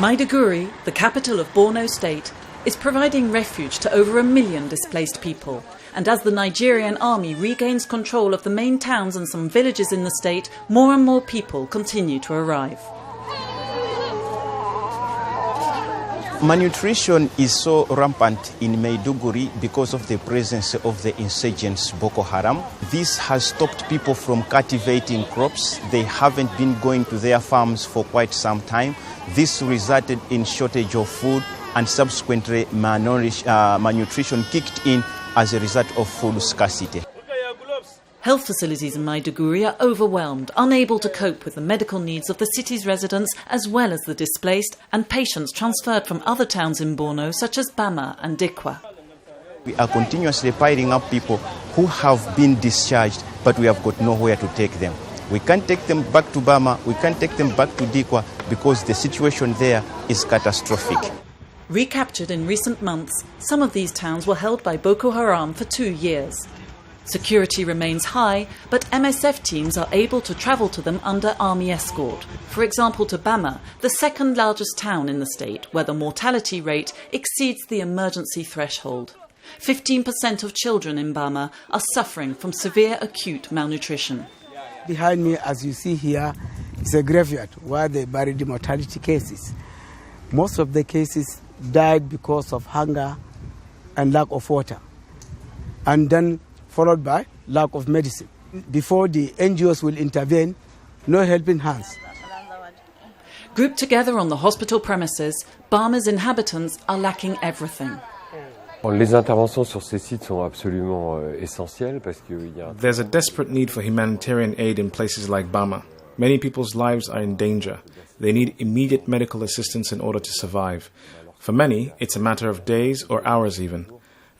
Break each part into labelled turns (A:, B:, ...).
A: Maiduguri, the capital of Borno State, is providing refuge to over 1 million displaced people. And as the Nigerian army regains control of the main towns and some villages in the state, more and more people continue to arrive.
B: Malnutrition is so rampant in Maiduguri because of the presence of the insurgents Boko Haram. This has stopped people from cultivating crops. They haven't been going to their farms for quite some time. This resulted in shortage of food, and subsequently malnutrition kicked in as a result of food scarcity.
A: Health facilities in Maiduguri are overwhelmed, unable to cope with the medical needs of the city's residents as well as the displaced and patients transferred from other towns in Borno such as Bama and Dikwa.
B: We are continuously piling up people who have been discharged, but we have got nowhere to take them. We can't take them back to Bama, we can't take them back to Dikwa because the situation there is catastrophic.
A: Recaptured in recent months, some of these towns were held by Boko Haram for 2 years. Security remains high, but MSF teams are able to travel to them under army escort. For example, to Bama, the second largest town in the state, where the mortality rate exceeds the emergency threshold. 15% of children in Bama are suffering from severe acute malnutrition.
C: Behind me, as you see here, is a graveyard where they buried the mortality cases. Most of the cases died because of hunger and lack of water, and then followed by lack of medicine. Before the NGOs will intervene, no helping hands.
A: Grouped together on the hospital premises, Bama's inhabitants are lacking everything.
D: Les interventions sur ces sites sont absolument essentielles parce qu'il y a.
E: There's a desperate need for humanitarian aid in places like Bama. Many people's lives are in danger. They need immediate medical assistance in order to survive. For many, it's a matter of days or hours even.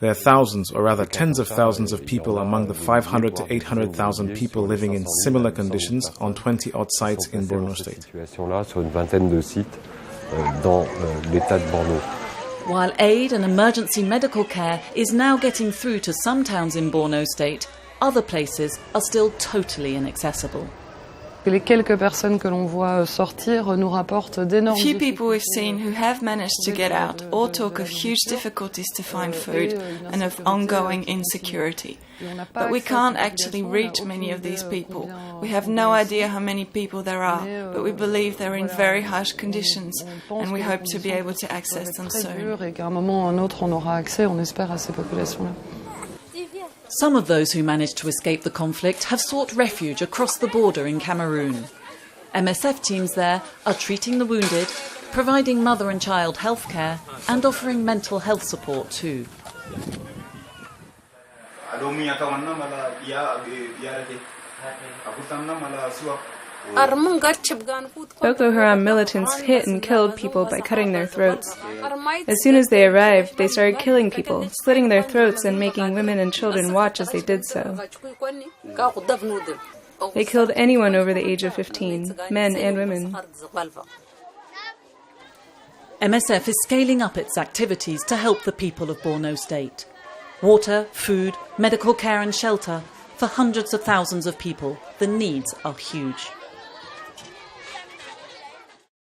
E: There are thousands, or rather tens of thousands of people among the 500 to 800,000 people living in similar conditions on 20-odd sites in Borno State.
A: While aid and emergency medical care is now getting through to some towns in Borno State, other places are still totally inaccessible.
F: Les quelques personnes que l'on voit sortir nous rapportent d'énormes.
G: Few people we've seen who have managed to get out all talk of huge difficulties to find food and of ongoing insecurity. But we can't actually reach many of these people. We have no idea how many people there are, but we believe they're in very harsh conditions and we hope to be able to access them soon.
A: Some of those who managed to escape the conflict have sought refuge across the border in Cameroon. MSF teams there are treating the wounded, providing mother and child health care and offering mental health support too.
H: Boko Haram militants hit and killed people by cutting their throats. As soon as they arrived, they started killing people, slitting their throats and making women and children watch as they did so. They killed anyone over the age of 15, men and women.
A: MSF is scaling up its activities to help the people of Borno State. Water, food, medical care and shelter. For hundreds of thousands of people, the needs are huge.